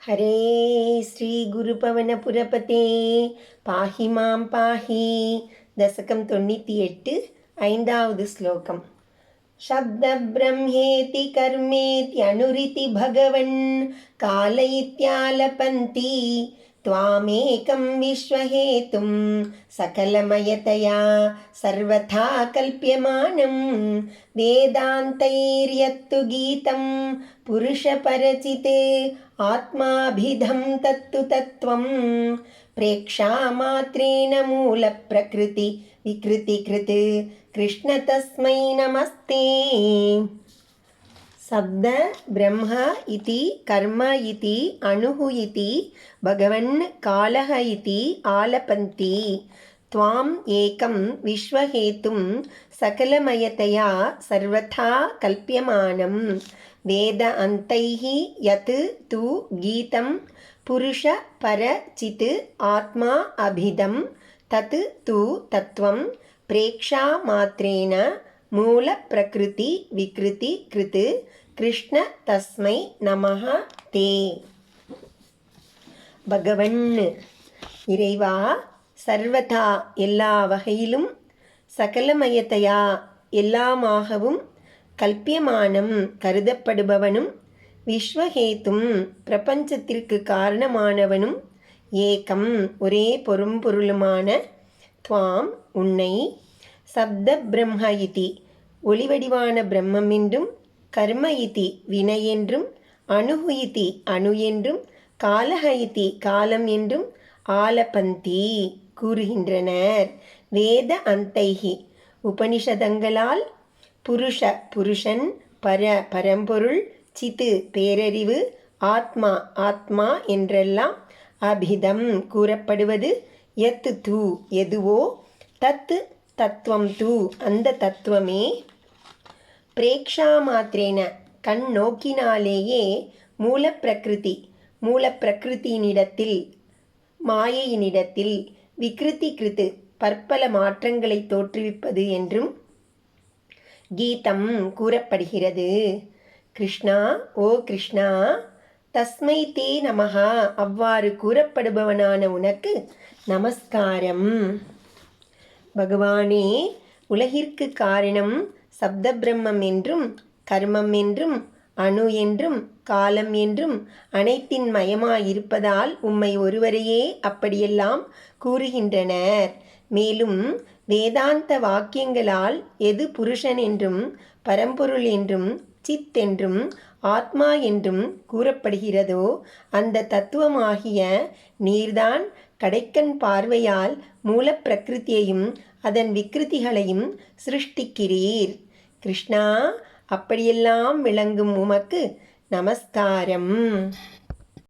हरे श्री गुरुपवनपुरपते पाहि मां पाहि दशकं 98 ऐந்தாவது श्लोकम् शब्दब्रह्मेति कर्मेत्यनुरिति भगवन् काल इत्यालपन्ति त्वामेकं विश्वहेतुं सकलमयतया सर्वथा कल्प्यमानं वेदान्तैर्यत्तु गीतं पुरुषपरचिते आत्माभिधं तत्तु तत्त्वं प्रेक्षामात्रेण मूलप्रकृति विकृतिकृत् कृष्ण तस्मै नमस्ते। शब्द ब्रह्म इति कर्म इति अणुः इति भगवन् कालः इति आलपन्ति त्वाम् एकं विश्वहेतुं सकलमयतया सर्वथा कल्प्यमानं वेद अन्तैः यत् तु गीतं पुरुष पर चित् आत्मा अभिधं तत् तु तत्त्वं प्रेक्षा मात्रेण मूल प्रकृति विकृति कृत कृष्ण तस्मै நமஹ தே. பகவன் இறைவா, சர்வதா எல்லா வகையிலும், சகலமயத்தையா எல்லாமாகவும், கல்பியமானம் கருதப்படுபவனும், விஸ்வஹேத்தும் பிரபஞ்சத்திற்கு காரணமானவனும், ஏகம் ஒரே பொருளுமான, துவாம் உன்னை, சப்த பிரம்ம இதி ஒளிவடிவான பிரம்மம் என்றும், கர்ம இதி வினை என்றும், அணுகு இதி அணு என்றும், காலக இதி காலம் என்றும் ஆலபந்தி கூறுகின்றனர். வேத அந்தைஹி உபனிஷதங்களால், புருஷ புருஷன், பர பரம்பொருள், சித்து பேரறிவு, ஆத்மா ஆத்மா என்றெல்லாம் அபிதம் கூறப்படுவது எத்து தூ எதுவோ, தத்து தத்துவம் தூ அந்த தத்துவமே, பிரேக்ஷா மாத்திரேன கண் நோக்கினாலேயே, மூலப்பிரகிருதி மூலப்பிரகிருதியினிடத்தில் மாயையினிடத்தில், விக்ருதி கிருத்து பற்பல மாற்றங்களை தோற்றுவிப்பது என்றும் கீதம் கூறப்படுகிறது. கிருஷ்ணா, ஓ கிருஷ்ணா, தஸ்மை தே நமஹா அவ்வாறு கூறப்படுபவனான உனக்கு நமஸ்காரம். பகவானே, உலகிற்கு காரணம் சப்த பிரம்மம் என்றும், கர்மம் என்றும், அணு என்றும், காலம் என்றும் அனைத்தின் மயமாயிருப்பதால் உம்மை ஒருவரையே அப்படியெல்லாம் கூறுகின்றனர். மேலும் வேதாந்த வாக்கியங்களால் எது புருஷன் என்றும், பரம்பொருள் என்றும், சித் என்றும், ஆத்மா என்றும் கூறப்படுகிறதோ அந்த தத்துவமாகிய நீர்தான் கடைக்கண் பார்வையால் மூலப்பிரகிருதியையும் அதன் விக்கிருதிகளையும் சிருஷ்டிக்கிறீர். கிருஷ்ணா, அப்படியெல்லாம் விளங்கும் உமக்கு நமஸ்காரம்.